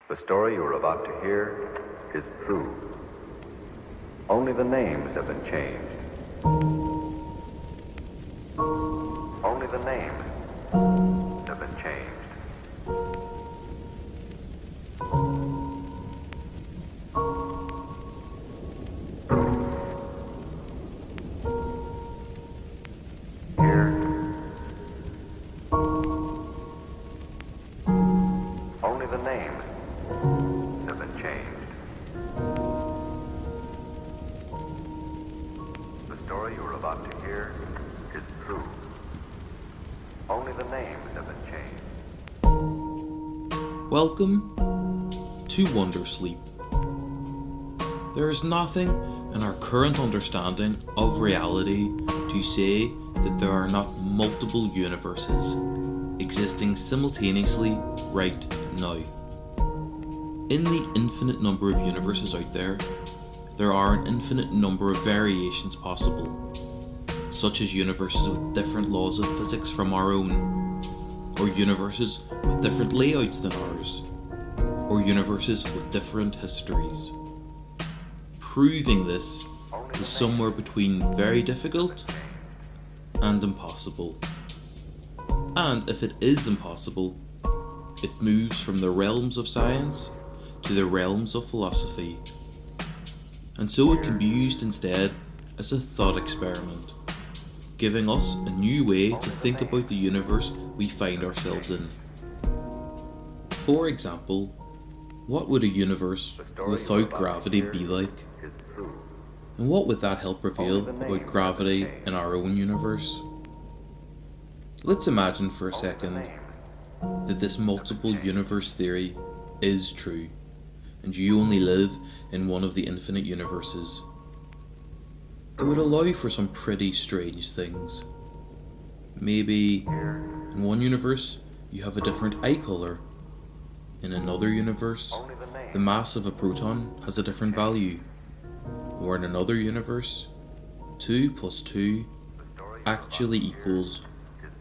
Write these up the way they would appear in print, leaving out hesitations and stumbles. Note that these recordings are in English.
The story you are about to hear is true. Only the names have been changed. Only the names have been changed. Here, only the names have been changed. The story you are about to hear is true. Only the names have been changed. Welcome to Wondersleep. There is nothing in our current understanding of reality to say that there are not multiple universes existing simultaneously right now. In the infinite number of universes out there, there are an infinite number of variations possible, such as universes with different laws of physics from our own, or universes with different layouts than ours, or universes with different histories. Proving this is somewhere between very difficult and impossible. And if it is impossible, it moves from the realms of science to the realms of philosophy. And so it can be used instead as a thought experiment, giving us a new way to think about the universe we find ourselves in. For example, what would a universe without gravity be like? And what would that help reveal about gravity in our own universe? Let's imagine for a second that this multiple universe theory is true, and you only live in one of the infinite universes. It would allow for some pretty strange things. Maybe in one universe you have a different eye colour. In another universe, the mass of a proton has a different value. Or in another universe, 2 plus 2 actually equals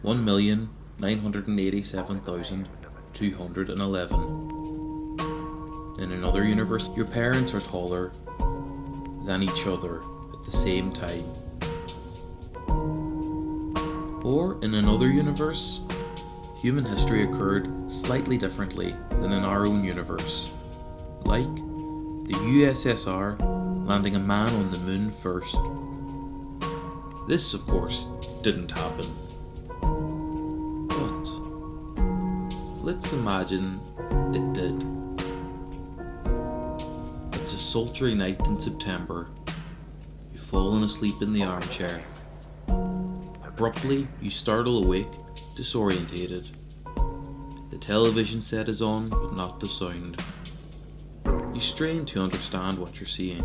1,987,211. In another universe, your parents are taller than each other at the same time. Or in another universe, human history occurred slightly differently than in our own universe. Like the USSR landing a man on the moon first. This, of course, didn't happen. But let's imagine it did. It's a sultry night in September. You've fallen asleep in the armchair. Abruptly, you startle awake, disorientated. The television set is on, but not the sound. You strain to understand what you're seeing.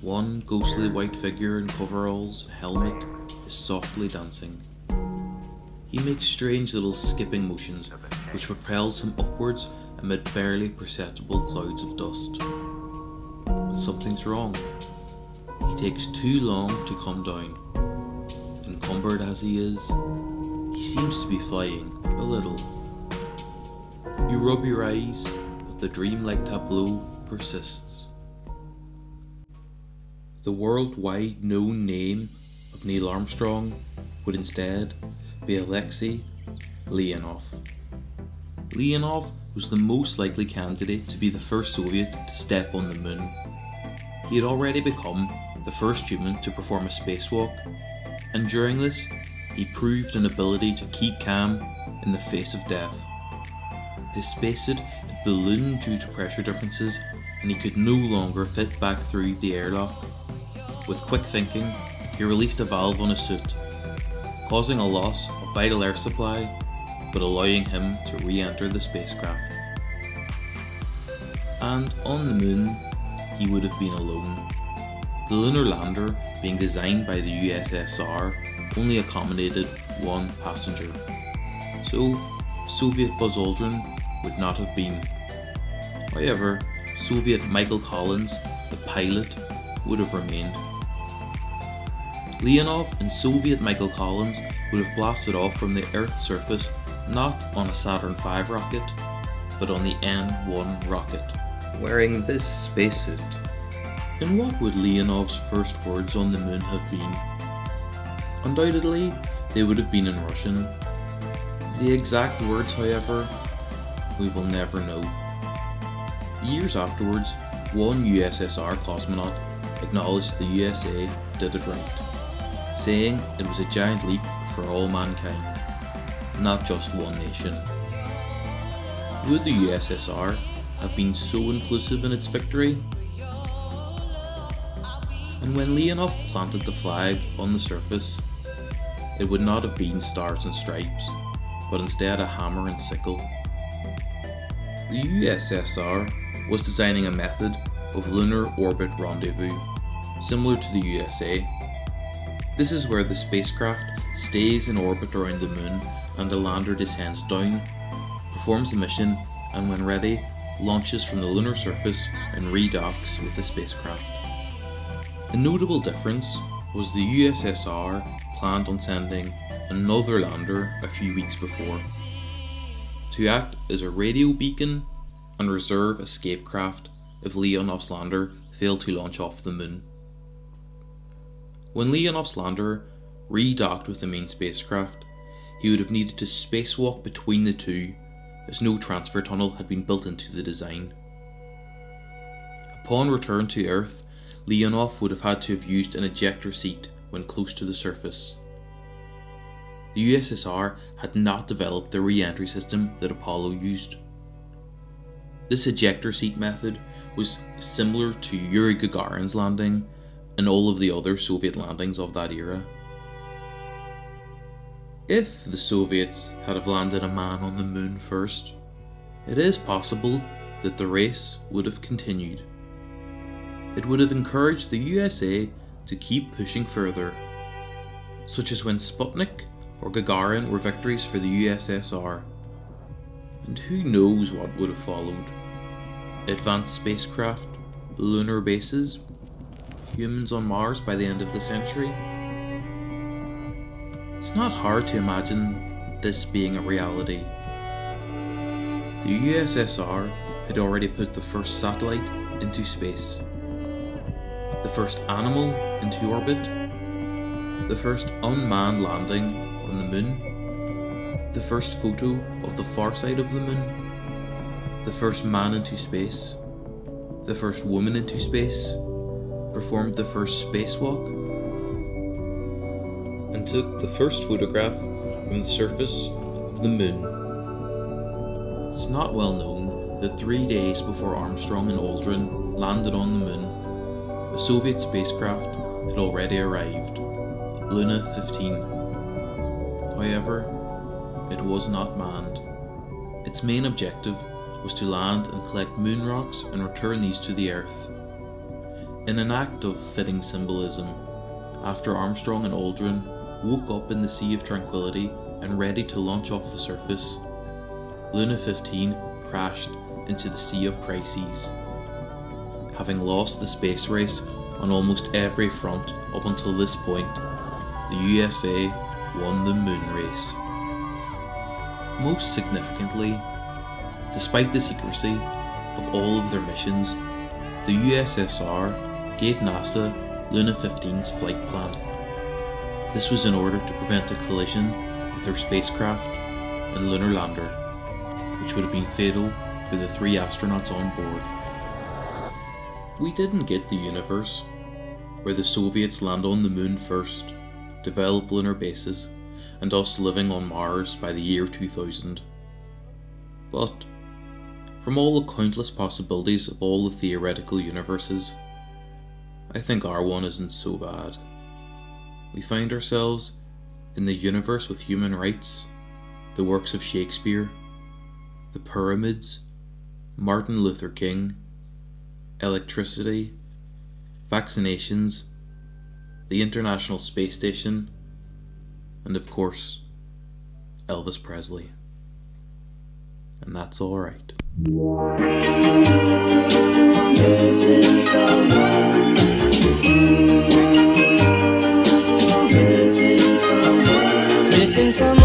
One ghostly white figure in coveralls and helmet is softly dancing. He makes strange little skipping motions which propels him upwards amid barely perceptible clouds of dust. But something's wrong. He takes too long to come down. Encumbered as he is, he seems to be flying a little. You rub your eyes, but the dreamlike tableau persists. The worldwide known name of Neil Armstrong would instead be Alexei Leonov. Leonov was the most likely candidate to be the first Soviet to step on the moon. He had already become the first human to perform a spacewalk, and during this, he proved an ability to keep calm in the face of death. His spacesuit had ballooned due to pressure differences, and he could no longer fit back through the airlock. With quick thinking, he released a valve on his suit, causing a loss of vital air supply, but allowing him to re-enter the spacecraft. And on the moon, he would have been alone. The lunar lander, being designed by the USSR, only accommodated one passenger. So, Soviet Buzz Aldrin would not have been. However, Soviet Michael Collins, the pilot, would have remained. Leonov and Soviet Michael Collins would have blasted off from the Earth's surface not on a Saturn V rocket, but on the N-1 rocket. Wearing this spacesuit. And what would Leonov's first words on the moon have been? Undoubtedly, they would have been in Russian. The exact words, however, we will never know. Years afterwards, one USSR cosmonaut acknowledged the USA did it right, saying it was a giant leap for all mankind, not just one nation. Would the USSR have been so inclusive in its victory? And when Leonov planted the flag on the surface, it would not have been stars and stripes, but instead a hammer and sickle. The USSR was designing a method of lunar orbit rendezvous, similar to the USA. This is where the spacecraft stays in orbit around the moon and the lander descends down, performs the mission, and when ready, launches from the lunar surface and redocks with the spacecraft. A notable difference was the USSR planned on sending another lander a few weeks before, to act as a radio beacon and reserve escape craft if Leonov's lander failed to launch off the moon. When Leonov's lander redocked with the main spacecraft, he would have needed to spacewalk between the two, as no transfer tunnel had been built into the design. Upon return to Earth, Leonov would have had to have used an ejector seat when close to the surface. The USSR had not developed the re-entry system that Apollo used. This ejector seat method was similar to Yuri Gagarin's landing and all of the other Soviet landings of that era. If the Soviets had have landed a man on the moon first, it is possible that the race would have continued. It would have encouraged the USA to keep pushing further, such as when Sputnik or Gagarin were victories for the USSR. And who knows what would have followed? Advanced spacecraft, lunar bases, humans on Mars by the end of the century? It's not hard to imagine this being a reality. The USSR had already put the first satellite into space, the first animal into orbit, the first unmanned landing on the moon, the first photo of the far side of the moon, the first man into space, the first woman into space, performed the first spacewalk, and took the first photograph from the surface of the moon. It's not well known that 3 days before Armstrong and Aldrin landed on the moon, a Soviet spacecraft had already arrived, Luna 15. However, it was not manned. Its main objective was to land and collect moon rocks and return these to the Earth. In an act of fitting symbolism, after Armstrong and Aldrin woke up in the Sea of Tranquility and ready to launch off the surface, Luna 15 crashed into the Sea of Crises. Having lost the space race on almost every front up until this point, the USA won the moon race. Most significantly, despite the secrecy of all of their missions, the USSR gave NASA Luna 15's flight plan. This was in order to prevent a collision with their spacecraft and lunar lander, which would have been fatal to the 3 astronauts on board. We didn't get the universe where the Soviets land on the moon first, develop lunar bases, and us living on Mars by the year 2000. But from all the countless possibilities of all the theoretical universes, I think our one isn't so bad. We find ourselves in the universe with human rights, the works of Shakespeare, the pyramids, Martin Luther King, electricity, vaccinations, the International Space Station, and of course, Elvis Presley. And that's alright. Missing someone.